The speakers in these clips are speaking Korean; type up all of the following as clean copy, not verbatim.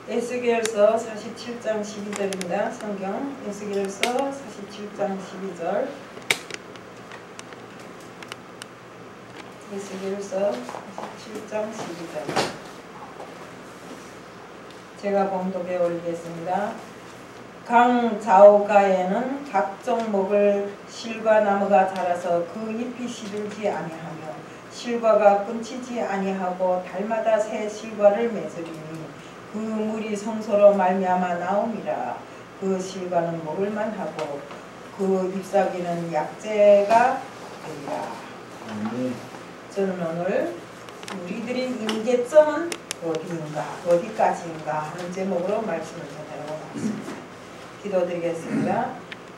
에스겔서 47장 12절입니다. 성경 에스겔서 47장 12절. 에스겔서 47장 12절. 제가 봉독에 올리겠습니다. 강 좌우가에는 각종 먹을 실과 나무가 자라서 그 잎이 시들지 아니하며 실과가 끊치지 아니하고 달마다 새 실과를 맺으리니 그 물이 성소로 말미암아 나옴이라. 그 실과는 먹을만 하고 그 잎사귀는 약재가 되리라. 저는 오늘 우리들의 임계점은 어디인가, 어디까지인가 하는 제목으로 말씀을 전하려고 하겠습니다. 기도드리겠습니다.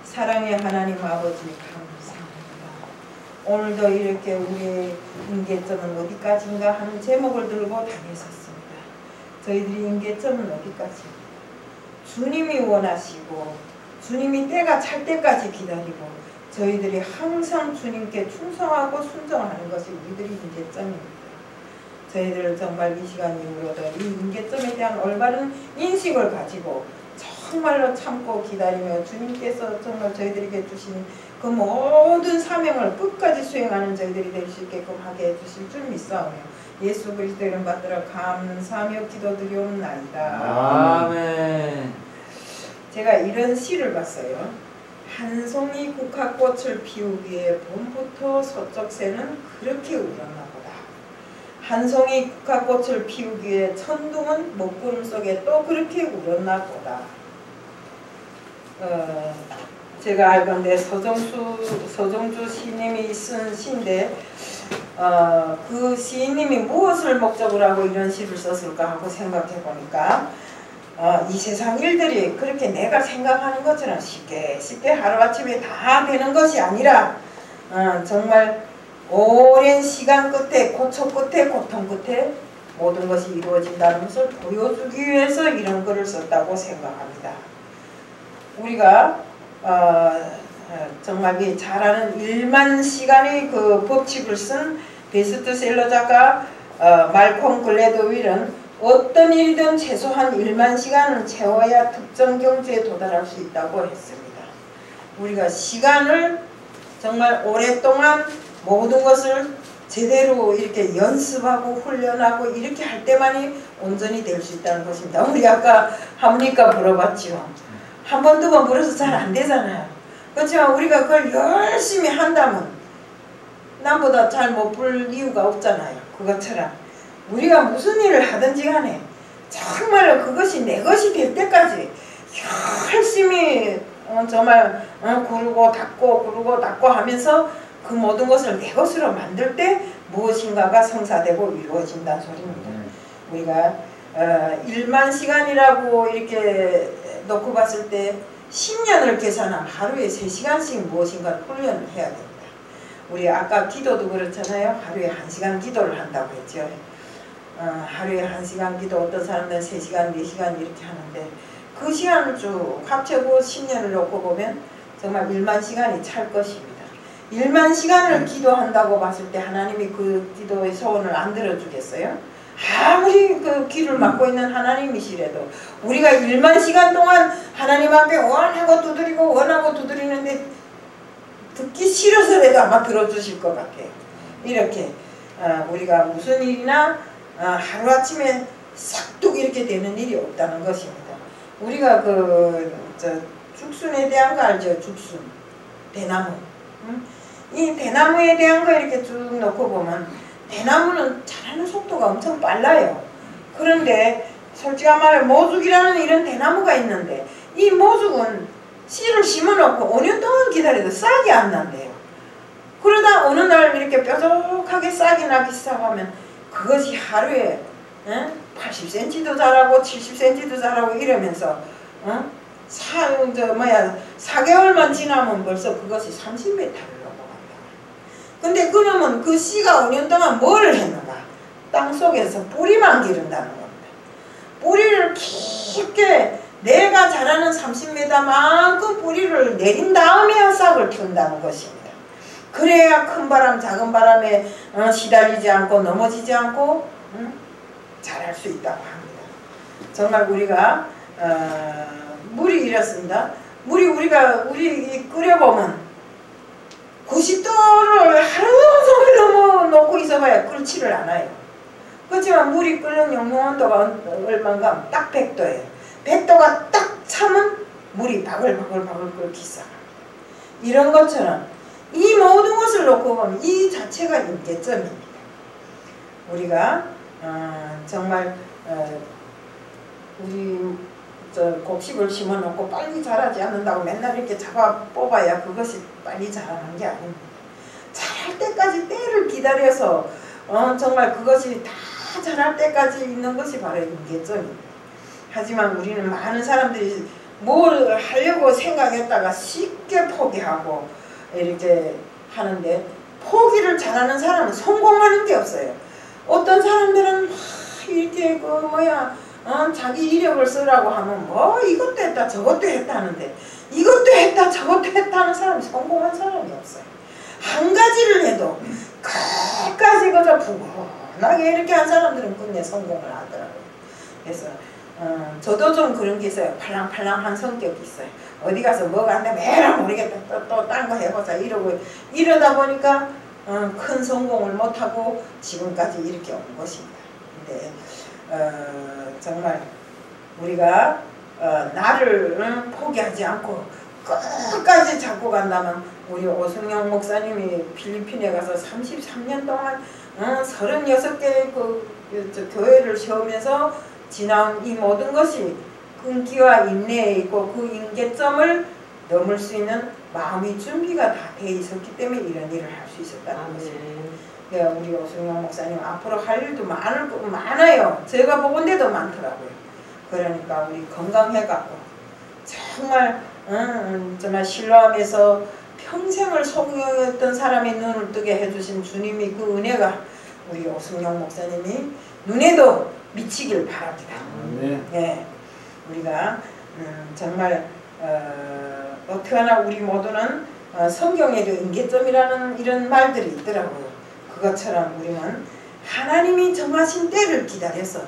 사랑의 하나님 아버지 감사합니다. 오늘도 이렇게 우리의 임계점은 어디까지인가 하는 제목을 들고 다녔었습니다. 저희들이 임계점은 어디까지입니다. 주님이 원하시고 주님이 때가 찰 때까지 기다리고 저희들이 항상 주님께 충성하고 순종하는 것이 우리들의 임계점입니다. 저희들 정말 이 시간 이후로도 이 임계점에 대한 올바른 인식을 가지고 정말로 참고 기다리며 주님께서 정말 저희들에게 주신 그 모든 사명을 끝까지 수행하는 저희들이 될 수 있게끔 하게 해주실 줄 믿사오며 예수 그리스도의 이름 받들어 감사하며 기도드리옵나이다. 아멘. 제가 이런 시를 봤어요. 한 송이 국화꽃을 피우기에 봄부터 서쪽 새는 그렇게 울었나 보다. 한 송이 국화꽃을 피우기에 천둥은 먹구름 속에 또 그렇게 울었나 보다. 제가 알건대 서정주 시인님이 쓴 시인데 그 시인님이 무엇을 목적으로 하고 이런 시를 썼을까 하고 생각해 보니까 이 세상 일들이 그렇게 내가 생각하는 것처럼 쉽게 하루아침에 다 되는 것이 아니라 정말 오랜 시간 끝에 고초 끝에 고통 끝에 모든 것이 이루어진다는 것을 보여주기 위해서 이런 글을 썼다고 생각합니다. 우리가 정말 잘 아는 1만 시간의 그 법칙을 쓴 베스트셀러 작가 말콤 글래드윌은 어떤 일이든 최소한 1만 시간은 채워야 특정 경지에 도달할 수 있다고 했습니다. 우리가 시간을 정말 오랫동안 모든 것을 제대로 이렇게 연습하고 훈련하고 이렇게 할 때만이 온전히 될 수 있다는 것입니다. 우리 아까 합니까 물어봤죠. 한 번, 두 번 물어서 잘 안 되잖아요. 그렇지만 우리가 그걸 열심히 한다면 남보다 잘 못 불 이유가 없잖아요. 그것처럼 우리가 무슨 일을 하든지 간에 정말로 그것이 내 것이 될 때까지 열심히 정말 구르고 닦고 하면서 그 모든 것을 내 것으로 만들 때 무엇인가가 성사되고 이루어진다는 소리입니다. 우리가 1만 시간이라고 이렇게 놓고 봤을 때 10년을 계산하면 하루에 3시간씩 무엇인가 훈련을 해야 됩니다. 우리 아까 기도도 그렇잖아요. 하루에 1시간 기도를 한다고 했죠. 하루에 1시간 기도, 어떤 사람들은 3시간, 4시간 이렇게 하는데 그 시간을 쭉 합쳐고 10년을 놓고 보면 정말 1만 시간이 찰 것입니다. 1만 시간을 기도한다고 봤을 때 하나님이 그 기도의 소원을 안 들어주겠어요? 아무리 그 귀를 막고 있는 하나님이시래도 우리가 1만 시간 동안 하나님 앞에 원하고 두드리는데 듣기 싫어서라도 아마 들어주실 것 같아요. 이렇게 우리가 무슨 일이나 하루아침에 싹둑 이렇게 되는 일이 없다는 것입니다. 우리가 죽순에 대한 거 알죠? 죽순, 대나무. 이 대나무에 대한 거 이렇게 쭉 놓고 보면 대나무는 자라는 속도가 엄청 빨라요. 그런데 솔직한 말로 모죽이라는 이런 대나무가 있는데 이 모죽은 씨를 심어놓고 5년 동안 기다려도 싹이 안 난대요. 그러다 어느 날 이렇게 뾰족하게 싹이 나기 시작하면 그것이 하루에 80cm도 자라고 70cm도 자라고 이러면서 4개월만 지나면 벌써 그것이 30m를 근데 그러면 그 씨가 5년 동안 뭘 했는가? 땅속에서 뿌리만 기른다는 겁니다. 뿌리를 깊게 내가 자라는 30m만큼 뿌리를 내린 다음에 싹을 틔운다는 것입니다. 그래야 큰 바람, 작은 바람에 시달리지 않고 넘어지지 않고 자랄 수 있다고 합니다. 정말 우리가 물이 이렇습니다. 우리 끓여보면 90도를 하루 종일 너무 놓고 있어봐야 끓지를 않아요. 그렇지만 물이 끓는 용융온도가 얼마인가? 딱 100도예요. 100도가 딱 차면 물이 바글바글 끓기 시작합니다. 이런 것처럼 이 모든 것을 놓고 보면 이 자체가 임계점입니다. 우리가 정말 우리 곡식을 심어놓고 빨리 자라지 않는다고 맨날 이렇게 잡아 뽑아야 그것이 빨리 자라는 게 아닙니다. 자랄 때까지 때를 기다려서 정말 그것이 다 자랄 때까지 있는 것이 바로 임계점입니다. 하지만 우리는 많은 사람들이 뭘 하려고 생각했다가 쉽게 포기하고 이렇게 하는데, 포기를 잘하는 사람은 성공하는 게 없어요. 어떤 사람들은 이렇게 자기 이력을 쓰라고 하면 뭐 이것도 했다 저것도 했다 하는데, 이것도 했다 저것도 했다 하는 사람이 성공한 사람이 없어요. 한 가지를 해도 끝까지 그저 부근하게 이렇게 한 사람들은 끝내 성공을 하더라고요. 그래서 저도 좀 그런 게 있어요. 팔랑팔랑한 성격이 있어요. 어디 가서 뭐가 안 되면 에라 모르겠다 또 딴 거 해보자 이러다 보니까 큰 성공을 못하고 지금까지 이렇게 온 것입니다. 근데 정말 우리가 나를 포기하지 않고 끝까지 잡고 간다면, 우리 오승영 목사님이 필리핀에 가서 33년 동안 36개의 교회를 세우면서 지나온 이 모든 것이 끈기와 인내에 있고 그 임계점을 넘을 수 있는 마음의 준비가 다 돼 있었기 때문에 이런 일을 할 수 있었다는 것입니다. 네, 우리 오승영 목사님 앞으로 할 일도 많아요. 제가 보건 데도 많더라고요. 그러니까 우리 건강해갖고 정말 정말 신뢰하면서 평생을 소경했던 사람의 눈을 뜨게 해주신 주님이 그 은혜가 우리 오승영 목사님이 눈에도 미치길 바랍니다. 네, 우리가 정말 어떻게나 우리 모두는 성경의 임계점이라는 이런 말들이 있더라고요. 그것처럼 우리는 하나님이 정하신 때를 기다려서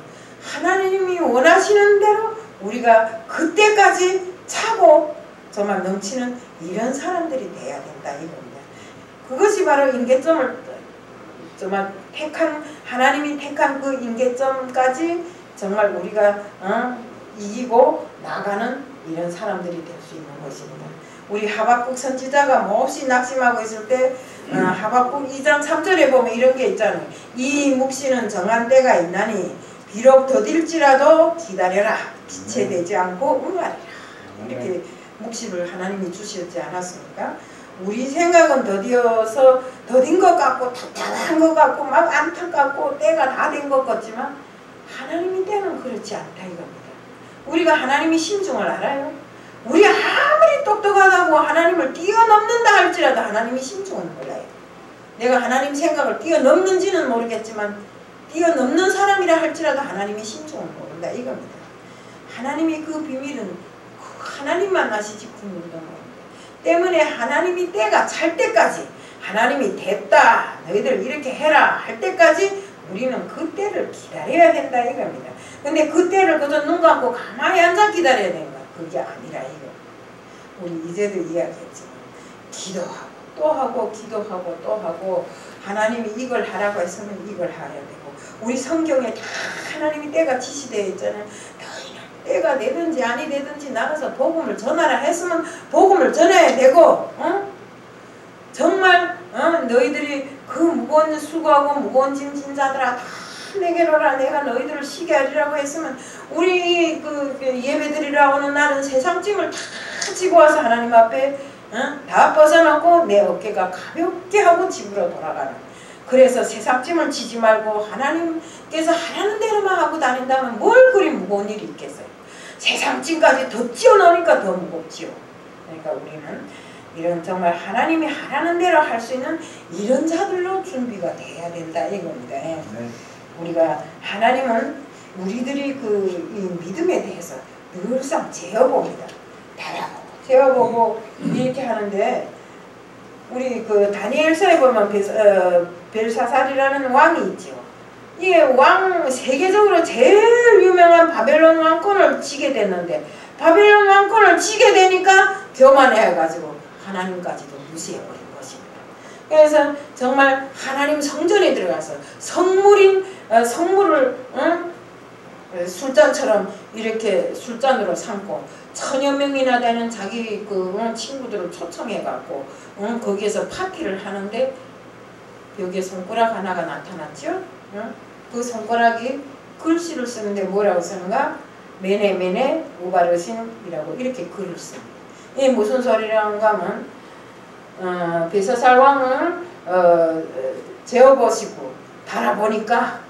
하나님이 원하시는 대로 우리가 그때까지 차고 정말 넘치는 이런 사람들이 돼야 된다 이겁니다. 그것이 바로 임계점을 정말 하나님이 택한 그 임계점까지 정말 우리가 이기고 나가는 이런 사람들이 될 수 있는 것입니다. 우리 하박국 선지자가 몹시 낙심하고 있을 때 하박국 2장 3절에 보면 이런 게 있잖아요. 이 묵시는 정한 때가 있나니 비록 더딜지라도 기다려라. 지체되지 않고 응하리라. 이렇게 묵시를 하나님이 주셨지 않았습니까? 우리 생각은 더딘 것 같고 답답한 것 같고 막 안타깝고 때가 다 된 것 같지만 하나님의 때는 그렇지 않다 이겁니다. 우리가 하나님의 심중을 알아요. 우리 아무리 똑똑하다고 하나님을 뛰어넘는다 할지라도 하나님의 심중은 몰라요. 내가 하나님 생각을 뛰어넘는지는 모르겠지만 뛰어넘는 사람이라 할지라도 하나님의 심중은 모른다 이겁니다. 하나님의 그 비밀은 하나님만 아시지 그 누구도 모릅니다. 때문에 하나님이 때가 찰 때까지 하나님이 됐다 너희들 이렇게 해라 할 때까지 우리는 그 때를 기다려야 된다 이겁니다. 근데 그 때를 그저 눈 감고 가만히 앉아 기다려야 되는 거야. 그게 아니라 이거. 우리 이제도 이야기했지만 기도하고 또 하고 기도하고 또 하고 하나님이 이걸 하라고 했으면 이걸 해야 되고, 우리 성경에 다 하나님이 때가 지시되어 있잖아요. 때가 되든지 아니 되든지 나가서 복음을 전하라 했으면 복음을 전해야 되고, 정말 너희들이 그 무거운 수고하고 무거운 짐 진 자들아 다 내게로 오라 내가 너희들을 쉬게 하리라고 했으면 우리 그 예배드리라 오는 날은 세상 짐을 다 지고 와서 하나님 앞에 다 벗어놓고 내 어깨가 가볍게 하고 집으로 돌아가는, 그래서 세상 짐을 지지 말고 하나님께서 하라는 대로만 하고 다닌다면 뭘 그리 무거운 일이 있겠어요. 세상 짐까지 더 찌어넣으니까 더 무겁지요. 그러니까 우리는 이런 정말 하나님이 하라는 대로 할 수 있는 이런 자들로 준비가 돼야 된다 이겁니다. 네. 우리가 하나님은 우리들이 이 믿음에 대해서 늘상 재어봅니다. 재어보고 이렇게 하는데, 우리 그 다니엘서에 보면 벨사살이라는 왕이 있죠. 이게 세계적으로 제일 유명한 바벨론 왕권을 지게 됐는데, 바벨론 왕권을 지게 되니까 교만해가지고 하나님까지도 무시해버린 것입니다. 그래서 정말 하나님 성전에 들어가서 성물을 술잔처럼 이렇게 술잔으로 삼고 1000여 명이나 되는 자기 친구들을 초청해갖고 거기에서 파티를 하는데 여기에 손가락 하나가 나타났죠. 그 손가락이 글씨를 쓰는데 뭐라고 쓰는가? 메네 우바르신이라고 이렇게 글을 씁니다. 이게 무슨 소리라는가 하면 베사살 왕을 재어보시고 바라보니까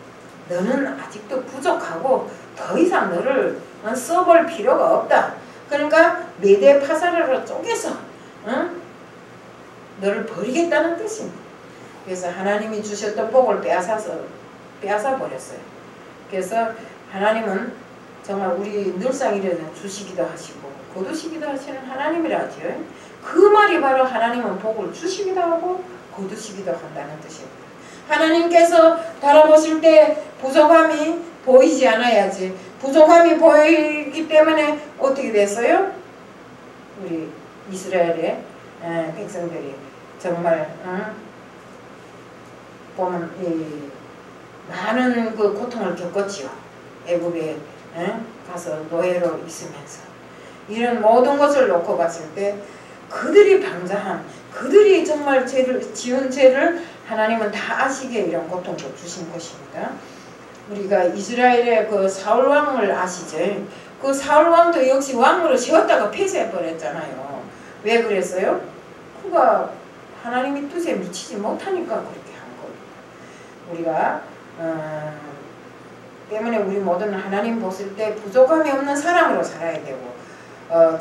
너는 아직도 부족하고 더 이상 너를 써볼 필요가 없다. 그러니까 메대 파사르로 쪼개서 너를 버리겠다는 뜻입니다. 그래서 하나님이 주셨던 복을 빼앗아 버렸어요. 그래서 하나님은 정말 우리 늘상 이래도 주시기도 하시고 거두시기도 하시는 하나님이라죠. 그 말이 바로 하나님은 복을 주시기도 하고 거두시기도 한다는 뜻입니다. 하나님께서 바라보실 때 부족함이 보이지 않아야지. 부족함이 보이기 때문에 어떻게 됐어요? 우리 이스라엘의 백성들이 정말 보면 많은 그 고통을 겪었지요. 애굽에 가서 노예로 있으면서 이런 모든 것을 놓고 봤을 때 그들이 방자한, 그들이 정말 지은 죄를 하나님은 다 아시게 이런 고통도 주신 것입니다. 우리가 이스라엘의 그 사울 왕을 아시죠? 그 사울 왕도 역시 왕으로 세웠다가 폐쇄해 버렸잖아요. 왜 그랬어요? 그가 하나님의 뜻에 미치지 못하니까 그렇게 한 겁니다. 우리가 때문에 우리 모두는 하나님 보실 때 부족함이 없는 사람으로 살아야 되고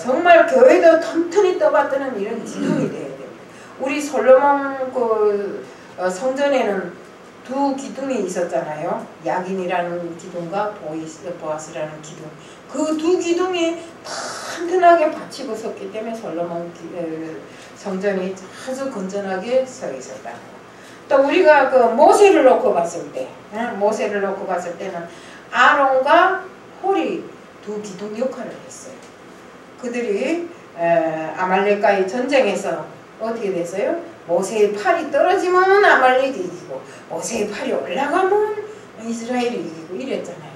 정말 교회도 튼튼히 떠받드는 이런 기둥이 돼야 됩니다. 우리 솔로몬 성전에는 두 기둥이 있었잖아요. 야긴이라는 기둥과 보아스라는 기둥. 그 두 기둥이 튼튼하게 받치고 섰기 때문에 솔로몬 성전이 아주 건전하게 서 있었다. 또 우리가 그 모세를 놓고 봤을 때는 아론과 홀이 두 기둥 역할을 했어요. 그들이 아말렉과의 전쟁에서 어떻게 됐어요? 모세의 팔이 떨어지면 아말렉이 이기고 모세의 팔이 올라가면 이스라엘이 이기고 이랬잖아요.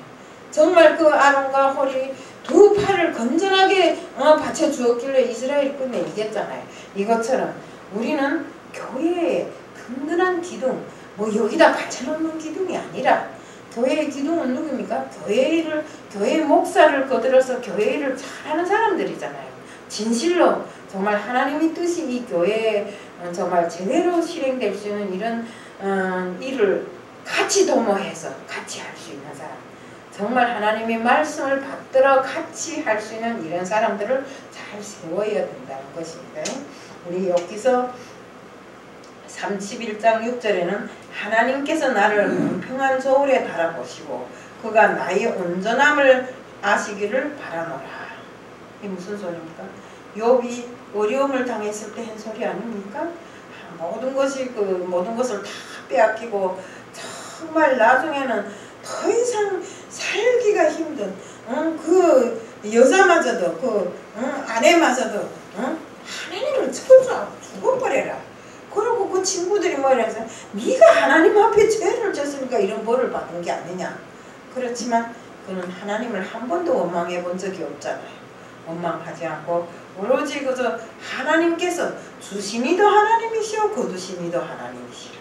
정말 그 아론과 홀이 두 팔을 건전하게 받쳐주었길래 이스라엘이 끝내 이겼잖아요. 이것처럼 우리는 교회의 든든한 기둥, 여기다 받쳐놓는 기둥이 아니라 교회의 기둥은 누굽니까? 교회의 목사를 거들어서 교회 일을 잘하는 사람들이잖아요. 진실로 정말 하나님의 뜻이 이 교회에 정말 제대로 실행될 수 있는 이런 일을 같이 도모해서 같이 할 수 있는 사람, 정말 하나님의 말씀을 받들어 같이 할 수 있는 이런 사람들을 잘 세워야 된다는 것입니다. 우리 여기서 31장 6절에는 하나님께서 나를 공평한 저울에 달아보시고 그가 나의 온전함을 아시기를 바라노라. 이게 무슨 소리입니까? 욥이 어려움을 당했을 때 한 소리 아닙니까? 모든 것을 다 빼앗기고 정말 나중에는 더 이상 살기가 힘든 그 여자마저도 그 아내마저도 하나님을 죽어버려라. 그리고 그 친구들이 뭐래서 네가 하나님 앞에 죄를 졌으니까 이런 벌을 받은 게 아니냐. 그렇지만 그는 하나님을 한 번도 원망해 본 적이 없잖아요. 원망하지 않고 오로지 그저 하나님께서 주심이도 하나님이시오 거두심이도 하나님이시라.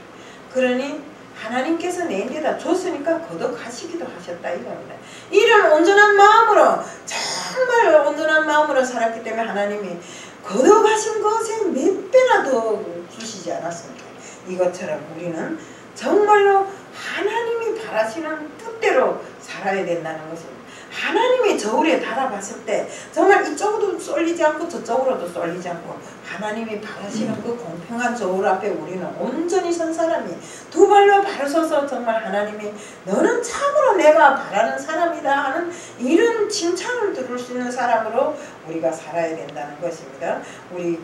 그러니 하나님께서 내게다 줬으니까 거둬가시기도 하셨다 이겁니다. 이런 온전한 마음으로 정말 온전한 마음으로 살았기 때문에 하나님이 거둬가신 것에 몇 배나 더 주시지 않았습니까? 이것처럼 우리는 정말로 하나님이 바라시는 뜻대로 살아야 된다는 것입니다. 하나님의 저울에 달아봤을 때 정말 이쪽으로도 쏠리지 않고 저쪽으로도 쏠리지 않고 하나님이 바라시는 그 공평한 저울 앞에 우리는 온전히 선 사람이 두 발로 바로 서서 정말 하나님이 너는 참으로 내가 바라는 사람이다 하는 이런 칭찬을 들을 수 있는 사람으로 우리가 살아야 된다는 것입니다. 우리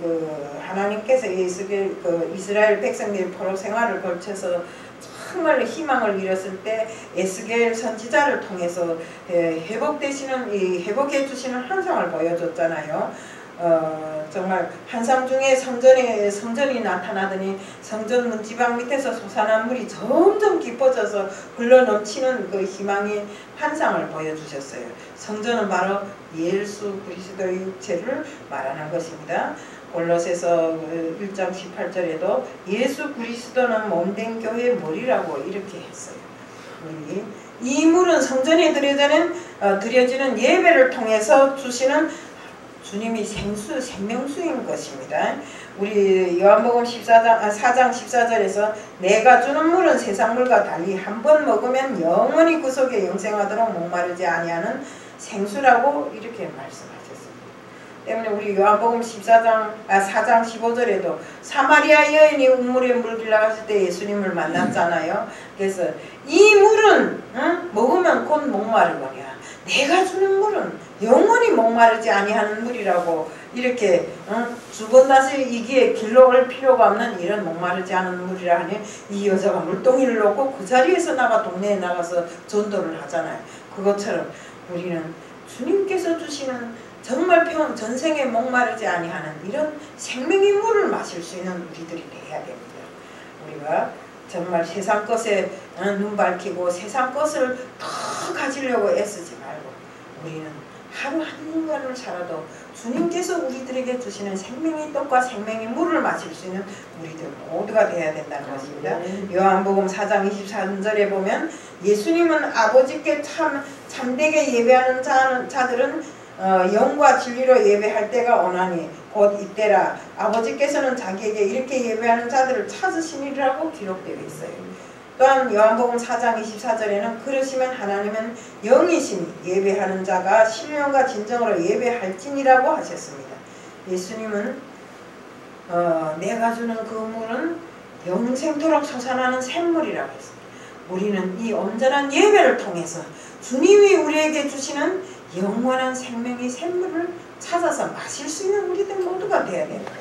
하나님께서 이스라엘 백성들의 포로 생활을 걸쳐서 정말 희망을 잃었을 때 에스겔 선지자를 통해서 회복해 주시는 환상을 보여줬잖아요. 정말 환상 중에 성전이 나타나더니 성전 문지방 밑에서 솟아난 물이 점점 깊어져서 흘러넘치는 그 희망의 환상을 보여주셨어요. 성전은 바로 예수 그리스도의 육체를 말하는 것입니다. 골로새서 1장 18절에도 예수 그리스도는 몸된 교회의 머리라고 이렇게 했어요. 이 물은 성전에 드려지는 예배를 통해서 주시는 주님이 생명수인 것입니다. 우리 요한복음 4장 14절에서 내가 주는 물은 세상물과 달리 한 번 먹으면 영원히 그 속에 영생하도록 목마르지 아니하는 생수라고 이렇게 말씀하셨습니다. 때문에 우리 요한복음 4장 15절에도 사마리아 여인이 우물에 물 길러 갔을 때 예수님을 만났잖아요. 그래서 이 물은 먹으면 곧 목마르거냐. 내가 주는 물은 영원히 목마르지 아니하는 물이라고 이렇게 두 번 다시 이기에 길러올 필요가 없는 이런 목마르지 않은 물이라 하니 이 여자가 물동이를 놓고 그 자리에서 동네에 나가서 전도를 하잖아요. 그것처럼 우리는 주님께서 주시는 정말 전생에 목마르지 아니하는 이런 생명의 물을 마실 수 있는 우리들이 되어야 됩니다. 우리가 정말 세상 것에 눈 밝히고 세상 것을 더 가지려고 애쓰지 말고 우리는 하루 한 인간을 살아도 주님께서 우리들에게 주시는 생명의 떡과 생명의 물을 마실 수 있는 우리들 모두가 되어야 된다는 것입니다. 요한복음 4장 23절에 보면 예수님은 아버지께 참되게 예배하는 자들은 영과 진리로 예배할 때가 오나니 곧 이때라 아버지께서는 자기에게 이렇게 예배하는 자들을 찾으시니라고 기록되어 있어요. 또한 요한복음 4장 24절에는 그러시면 하나님은 영이시니 예배하는 자가 신령과 진정으로 예배할지니라고 하셨습니다. 예수님은 내가 주는 그 물은 영생토록 솟아나는 샘물이라고 했습니다. 우리는 이 온전한 예배를 통해서 주님이 우리에게 주시는 영원한 생명의 샘물을 찾아서 마실 수 있는 우리들 모두가 되어야 됩니다.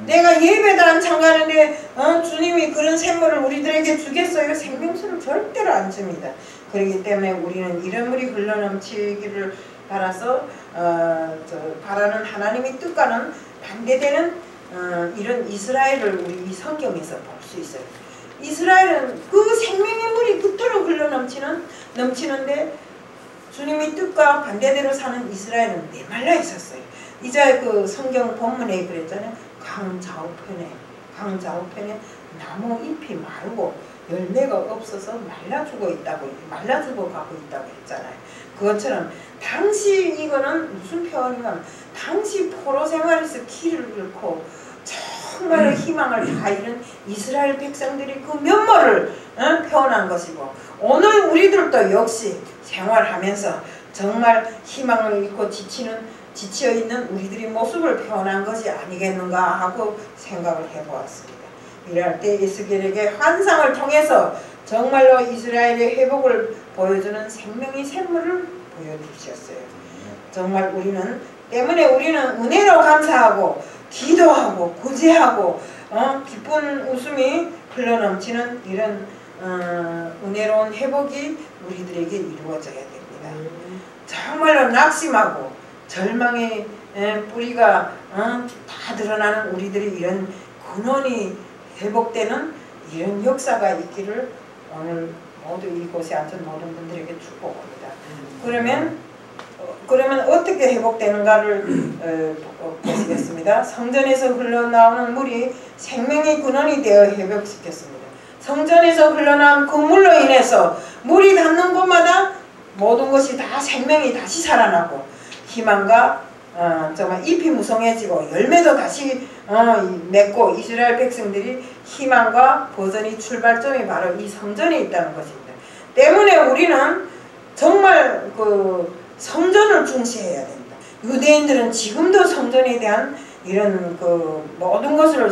내가 예배도 안 참가하는데 주님이 그런 샘물을 우리들에게 주겠어요? 생명수를 절대로 안 줍니다. 그렇기 때문에 우리는 이런 물이 흘러넘치기를 바라서 바라는 하나님의 뜻과는 반대되는 이런 이스라엘을 우리 이 성경에서 볼 수 있어요. 이스라엘은 그 생명의 물이 그토록 넘치는데 주님의 뜻과 반대대로 사는 이스라엘은 메말라 있었어요. 이제 그 성경 본문에 그랬잖아요. 강좌우편에 나무 잎이 마르고 열매가 없어서 말라 죽어 가고 있다고 했잖아요. 그것처럼 당시 이거는 무슨 표현이냐면 당시 포로 생활에서 길을 잃고 정말 희망을 다 잃은 이스라엘 백성들이 그 면모를 표현한 것이고 오늘 우리들도 역시 생활하면서 정말 희망을 잃고 지쳐있는 우리들의 모습을 표현한 것이 아니겠는가 하고 생각을 해보았습니다. 이럴 때 에스겔에게 환상을 통해서 정말로 이스라엘의 회복을 보여주는 생명의 샘물을 보여주셨어요. 정말 때문에 우리는 은혜로 감사하고 기도하고 구제하고 기쁜 웃음이 흘러넘치는 이런 은혜로운 회복이 우리들에게 이루어져야 됩니다. 정말로 낙심하고 절망의 뿌리가 다 드러나는 우리들이 이런 근원이 회복되는 이런 역사가 있기를 오늘 모두 이곳에 앉은 모든 분들에게 축복합니다. 그러면 어떻게 회복되는가를 보시겠습니다. 성전에서 흘러나오는 물이 생명의 근원이 되어 회복시켰습니다. 성전에서 흘러나온 그 물로 인해서 물이 닿는 곳마다 모든 것이 다 생명이 다시 살아나고 희망과 정말 잎이 무성해지고 열매도 다시 맺고 이스라엘 백성들이 희망과 버전의 출발점이 바로 이 성전에 있다는 것입니다. 때문에 우리는 정말 성전을 중시해야 됩니다. 유대인들은 지금도 성전에 대한 이런 모든 것을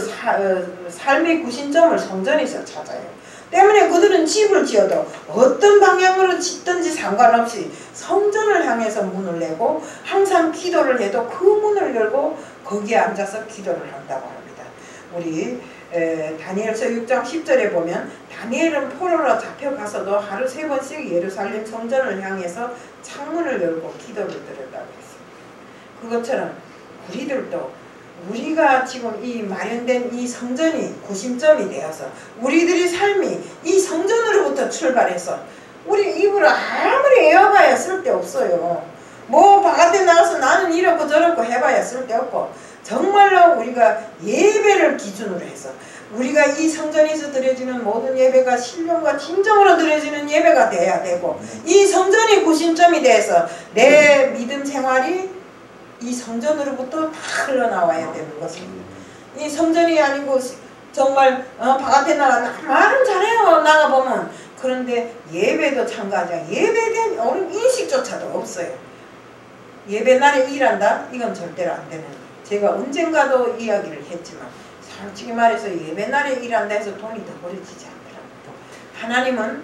삶의 구심점을 성전에서 찾아요. 때문에 그들은 집을 지어도 어떤 방향으로 짓든지 상관없이 성전을 향해서 문을 내고 항상 기도를 해도 그 문을 열고 거기에 앉아서 기도를 한다고 합니다. 우리 다니엘서 6장 10절에 보면 다니엘은 포로로 잡혀가서도 하루 3번씩 예루살렘 성전을 향해서 창문을 열고 기도를 드렸다고 했습니다. 그것처럼 우리들도 우리가 지금 이 마련된 이 성전이 구심점이 되어서 우리들의 삶이 이 성전으로부터 출발해서 우리 입으로 아무리 애워봐야 쓸데없어요. 뭐 바깥에 나가서 나는 이렇고 저렇고 해봐야 쓸데없고 정말로 우리가 예배를 기준으로 해서 우리가 이 성전에서 드려지는 모든 예배가 신령과 진정으로 드려지는 예배가 돼야 되고 이 성전이 구심점이 돼서 내 믿음 생활이 이 성전으로부터 다 흘러나와야 되는 것입니다. 이 성전이 아니고 정말 바깥에 말은 잘해요. 나가보면. 그런데 예배도 참가하자. 예배에 대한 어른 인식조차도 없어요. 예배 날에 일한다? 이건 절대로 안 되는 거예요. 제가 언젠가도 이야기를 했지만 솔직히 말해서 예배 날에 일한다 해서 돈이 더 벌어지지 않더라고요. 하나님은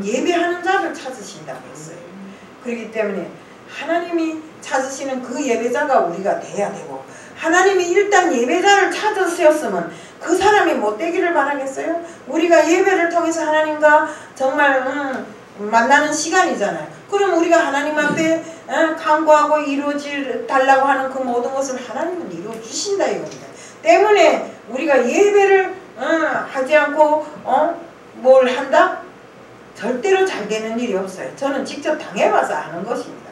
예배하는 자를 찾으신다고 했어요. 그렇기 때문에 하나님이 찾으시는 그 예배자가 우리가 돼야 되고 하나님이 일단 예배자를 찾으셨으면 그 사람이 못 되기를 바라겠어요? 우리가 예배를 통해서 하나님과 정말 만나는 시간이잖아요. 그럼 우리가 하나님 앞에 간구하고 이루어질 달라고 하는 그 모든 것을 하나님은 이루어 주신다 이겁니다. 때문에 우리가 예배를 하지 않고 뭘 한다? 절대로 잘 되는 일이 없어요. 저는 직접 당해봐서 아는 것입니다.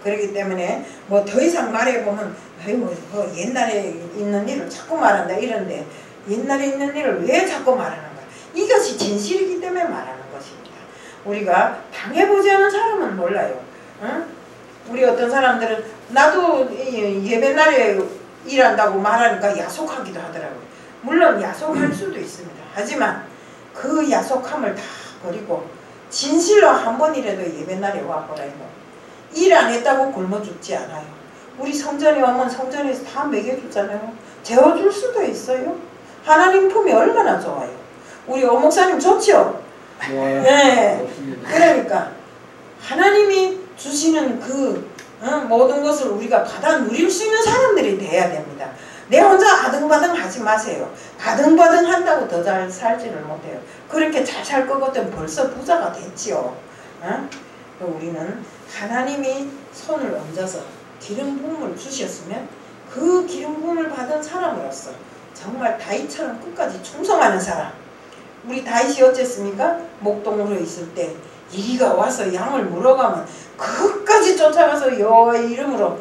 그렇기 때문에 뭐 더 이상 말해보면 아이고 옛날에 있는 일을 자꾸 말한다 이런데 옛날에 있는 일을 왜 자꾸 말하는가? 이것이 진실이기 때문에 말하는 것입니다. 우리가 당해보지 않은 사람은 몰라요. 응? 우리 어떤 사람들은 나도 예배날에 일한다고 말하니까 야속하기도 하더라고요. 물론 야속할 수도 있습니다. 하지만 그 야속함을 다 버리고 진실로 한 번이라도 예배날에 와보라 이거. 일 안 했다고 굶어 죽지 않아요. 우리 성전에 오면 성전에서 다 먹여주잖아요. 재워줄 수도 있어요. 하나님 품이 얼마나 좋아요. 우리 오목사님 좋죠? 네. 그러니까 하나님이 주시는 그 모든 것을 우리가 받아 누릴 수 있는 사람들이 돼야 됩니다. 내 혼자 아등바등 하지 마세요. 아등바등 한다고 더 잘 살지를 못해요. 그렇게 잘 살 것 같으면 벌써 부자가 됐지요. 우리는 하나님이 손을 얹어서 기름 부음을 주셨으면 그 기름 부음을 받은 사람으로서 정말 다윗처럼 끝까지 충성하는 사람. 우리 다윗이 어쨌습니까? 목동으로 있을 때 이리가 와서 양을 물어가면 끝까지 쫓아가서 여호와의 이름으로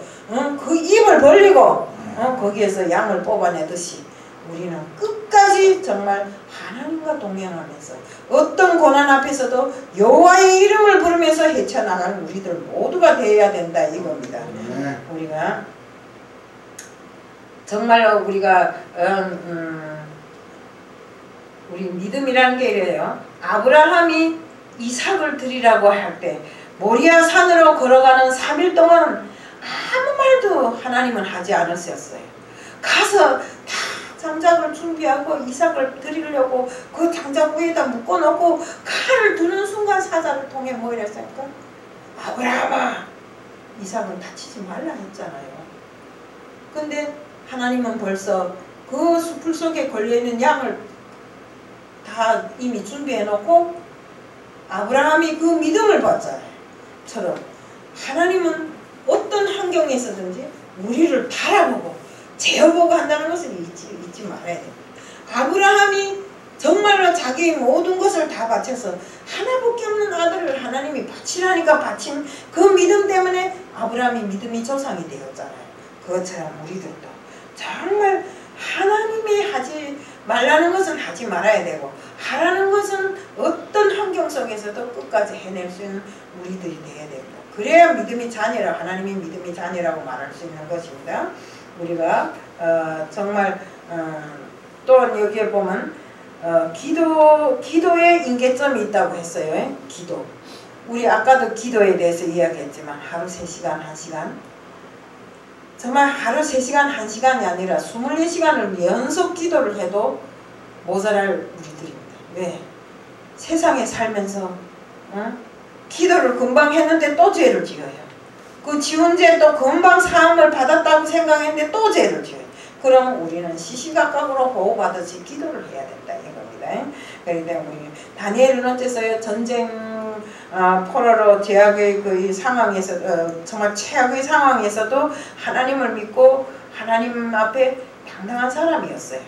그 입을 벌리고 거기에서 양을 뽑아내듯이 우리는 끝까지 정말 하나님과 동행하면서 어떤 고난 앞에서도 여호와의 이름을 부르면서 헤쳐나가는 우리들 모두가 되어야 된다 이겁니다. 우리가 정말로 우리가 우리 믿음이라는 게 이래요. 아브라함이 이삭을 드리라고 할 때 모리아 산으로 걸어가는 3일 동안 아무 말도 하나님은 하지 않으셨어요. 가서 다 장작을 준비하고 이삭을 드리려고 그 장작 위에다 묶어놓고 칼을 드는 순간 사자를 통해 뭐 이랬습니까? 아브라함아 이삭은 다치지 말라 했잖아요. 근데 하나님은 벌써 그 숲을 속에 걸려있는 양을 다 이미 준비해놓고 아브라함이 그 믿음을 봤잖아요. 처럼 하나님은 어떤 환경에서든지 우리를 바라보고 재어보고 한다는 것을 잊지 말아야 됩니다. 아브라함이 정말로 자기의 모든 것을 다 바쳐서 하나밖에 없는 아들을 하나님이 바치라니까 바친 그 믿음 때문에 아브라함이 믿음이 조상이 되었잖아요. 그것처럼 우리들도 정말 하나님이 하지 말라는 것은 하지 말아야 되고 하라는 것은 어떤 환경 속에서도 끝까지 해낼 수 있는 우리들이 되어야 됩니다. 그래야 믿음이 자녀라 하나님이 믿음이 자녀라고 말할 수 있는 것입니다. 우리가 정말 또한 여기에 보면 기도의 임계점이 있다고 했어요. 기도. 우리 아까도 기도에 대해서 이야기했지만 하루 3시간, 1시간 정말 하루 3시간, 1시간이 아니라 24시간을 연속 기도를 해도 모자랄 우리들입니다. 왜? 세상에 살면서 기도를 금방 했는데 또 죄를 지어요. 그 지은 죄 또 금방 사함을 받았다고 생각했는데 또 죄를 지어요. 그럼 우리는 시시각각으로 호흡하듯이 기도를 해야 된다 이겁니다. 그렇기 때문에 다니엘은 어째서요 전쟁 포로로 제약의 그 상황에서 정말 최악의 상황에서도 하나님을 믿고 하나님 앞에 당당한 사람이었어요.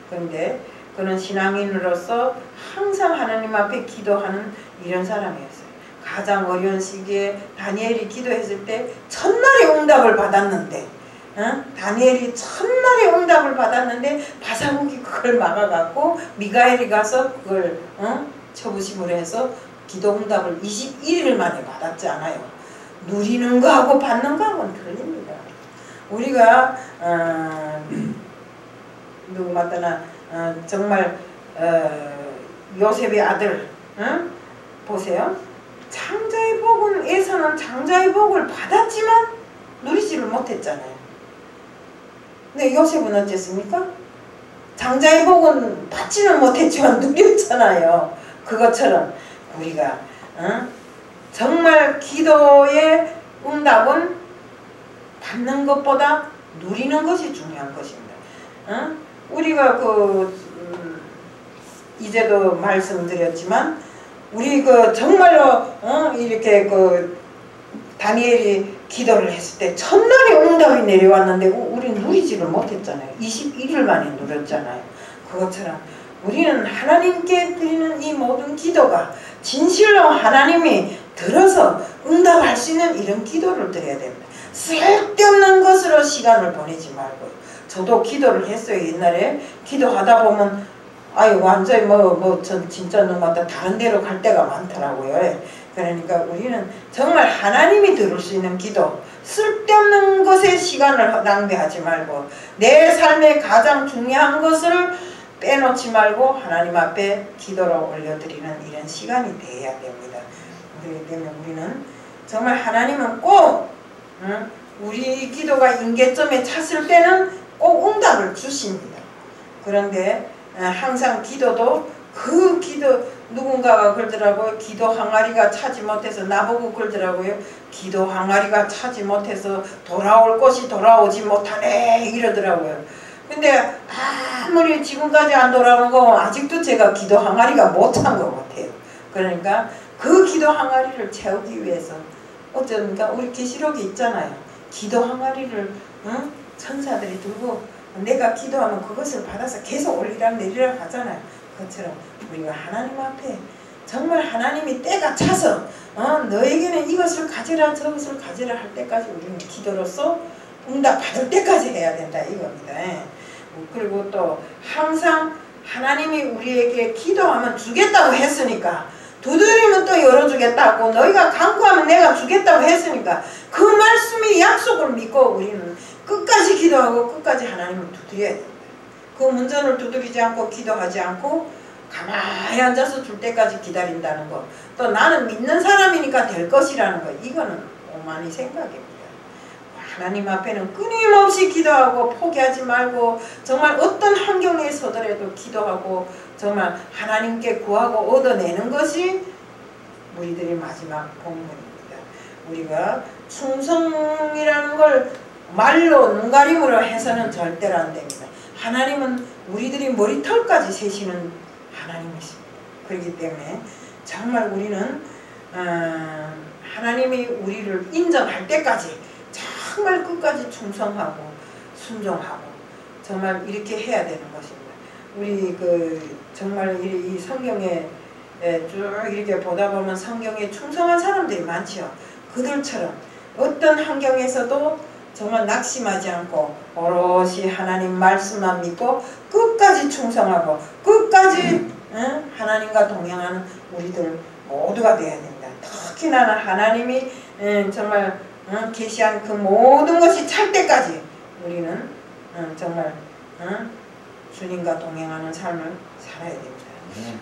그런데 그는 신앙인으로서 항상 하나님 앞에 기도하는 이런 사람이었어요. 가장 어려운 시기에 다니엘이 기도했을 때 첫날에 응답을 받았는데 다니엘이 첫날에 응답을 받았는데 바사국이 그걸 막아갖고 미가엘이 가서 그걸 처부심을 해서 기도 응답을 21일 만에 받았지 않아요. 누리는 거하고 받는 거하고는 틀립니다. 우리가 누구 맞다나 정말 요셉의 아들 보세요. 장자의 복은에서는 장자의 복을 받았지만 누리지를 못했잖아요. 근데 요셉은 어쨌습니까? 장자의 복은 받지는 못했지만 누렸잖아요. 그것처럼 우리가 정말 기도의 응답은 받는 것보다 누리는 것이 중요한 것입니다. 우리가 이제도 말씀드렸지만 우리 정말로 이렇게 다니엘이 기도를 했을 때 첫날에 응답이 내려왔는데 우리 누리지를 못했잖아요. 21일 만에 누렸잖아요. 그것처럼 우리는 하나님께 드리는 이 모든 기도가 진실로 하나님이 들어서 응답할 수 있는 이런 기도를 드려야 됩니다. 쓸데없는 것으로 시간을 보내지 말고요. 저도 기도를 했어요. 옛날에 기도하다 보면 완전히 전 진짜 너무하다 다른 데로 갈 때가 많더라고요. 그러니까 우리는 정말 하나님이 들을 수 있는 기도, 쓸데없는 것에 시간을 낭비하지 말고 내 삶의 가장 중요한 것을 빼놓지 말고 하나님 앞에 기도로 올려드리는 이런 시간이 되어야 됩니다. 그렇기 때문에 우리는 정말 하나님은 꼭 우리 기도가 임계점에 찼을 때는 꼭 응답을 주십니다. 그런데 항상 기도도 그 기도 누군가가 그러더라고요. 기도 항아리가 차지 못해서 나보고 그러더라고요. 기도 항아리가 차지 못해서 돌아올 것이 돌아오지 못하네 이러더라고요. 근데 아무리 지금까지 안 돌아오는 거 아직도 제가 기도 항아리가 못 찬 것 같아요. 그러니까 그 기도 항아리를 채우기 위해서 어쩌니까 우리 계시록이 있잖아요. 기도 항아리를 천사들이 들고 내가 기도하면 그것을 받아서 계속 올리락 내리락 하잖아요. 그것처럼 우리가 하나님 앞에 정말 하나님이 때가 차서 너에게는 이것을 가져라 저것을 가져라 할 때까지 우리는 기도로서 응답 받을 때까지 해야 된다 이겁니다. 그리고 또 항상 하나님이 우리에게 기도하면 주겠다고 했으니까 두드리면 또 열어주겠다고 너희가 간구하면 내가 주겠다고 했으니까 그 말씀이 약속을 믿고 우리는 끝까지 기도하고 끝까지 하나님을 두드려야 된다. 그 문전을 두드리지 않고 기도하지 않고 가만히 앉아서 줄 때까지 기다린다는 거. 또 나는 믿는 사람이니까 될 것이라는 거. 이거는 오만이 생각입니다. 하나님 앞에는 끊임없이 기도하고 포기하지 말고 정말 어떤 환경에 서더라도 기도하고 정말 하나님께 구하고 얻어내는 것이 우리들의 마지막 본분입니다. 우리가 충성이라는 걸 말로 눈가림으로 해서는 절대로 안 됩니다. 하나님은 우리들이 머리털까지 세시는 하나님이십니다. 그렇기 때문에 정말 우리는 하나님이 우리를 인정할 때까지 정말 끝까지 충성하고 순종하고 정말 이렇게 해야 되는 것입니다. 우리 정말 이 성경에 쭉 이렇게 보다 보면 성경에 충성한 사람들이 많지요. 그들처럼 어떤 환경에서도 정말 낙심하지 않고 오롯이 하나님 말씀만 믿고 끝까지 충성하고 끝까지 하나님과 동행하는 우리들 모두가 되어야 됩니다. 특히 나는 하나님이 정말 계시한 그 모든 것이 찰 때까지 우리는 정말 주님과 동행하는 삶을 살아야 됩니다.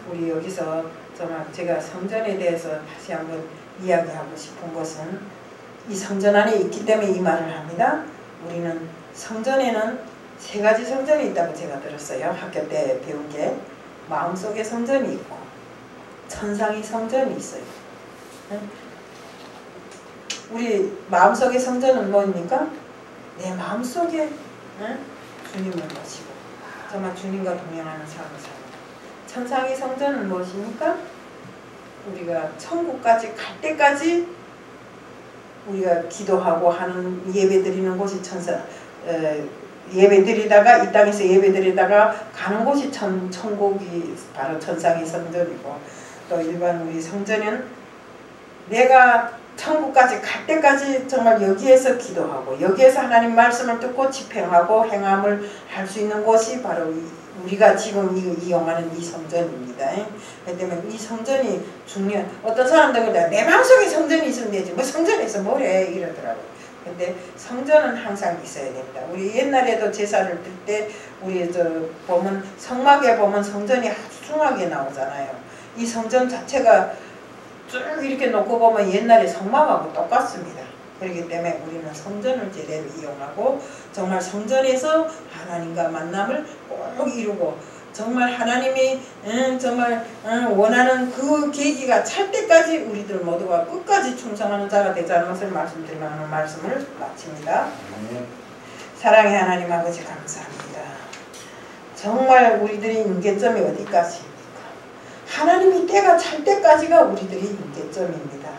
우리 여기서 정말 제가 성전에 대해서 다시 한번 이야기하고 싶은 것은 이 성전 안에 있기 때문에 이 말을 합니다. 우리는 성전에는 세 가지 성전이 있다고 제가 들었어요. 학교 때 배운 게 마음속의 성전이 있고 천상의 성전이 있어요. 우리 마음속의 성전은 뭡니까? 내 마음속에 주님을 모시고 정말 주님과 동행하는 삶을 삽니다. 천상의 성전은 무엇입니까? 우리가 천국까지 갈 때까지 우리가 기도하고 하는 예배드리는 곳이 예배드리다가 이 땅에서 예배드리다가 가는 곳이 천국이 바로 천상의 성전이고, 또 일반 우리 성전은 내가 천국까지 갈 때까지 정말 여기에서 기도하고 여기에서 하나님 말씀을 듣고 집행하고 행함을 할 수 있는 곳이 바로 우리가 지금 이용하는 이 성전입니다. 그렇기 때문에 이 성전이 중요한, 어떤 사람들은 내 마음속에 성전이 있으면 되지 뭐 성전에서 뭘 해 이러더라고요. 근데 성전은 항상 있어야 됩니다. 우리 옛날에도 제사를 들 때 우리 보면 성막에 보면 성전이 아주 숭하게 나오잖아요. 이 성전 자체가 쭉 이렇게 놓고 보면 옛날에 성막하고 똑같습니다. 그렇기 때문에 우리는 성전을 제대로 이용하고 정말 성전에서 하나님과 만남을 꼭 이루고 정말 하나님이 정말 원하는 그 계기가 찰 때까지 우리들 모두가 끝까지 충성하는 자가 되자는 것을 말씀드리는 말씀을 마칩니다. 사랑의 하나님 아버지 감사합니다. 정말 우리들의 임계점이 어디까지입니까? 하나님이 때가 찰 때까지가 우리들의 임계점입니다.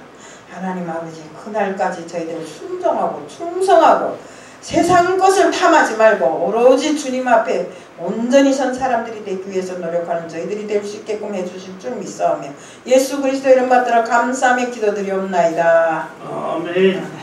하나님 아버지 그날까지 저희들 순종하고 충성하고 세상 것을 탐하지 말고 오로지 주님 앞에 온전히 선 사람들이 되기 위해서 노력하는 저희들이 될 수 있게끔 해주실 줄 믿사오며 예수 그리스도 이름 받들어 감사하며 기도드리옵나이다. 아멘.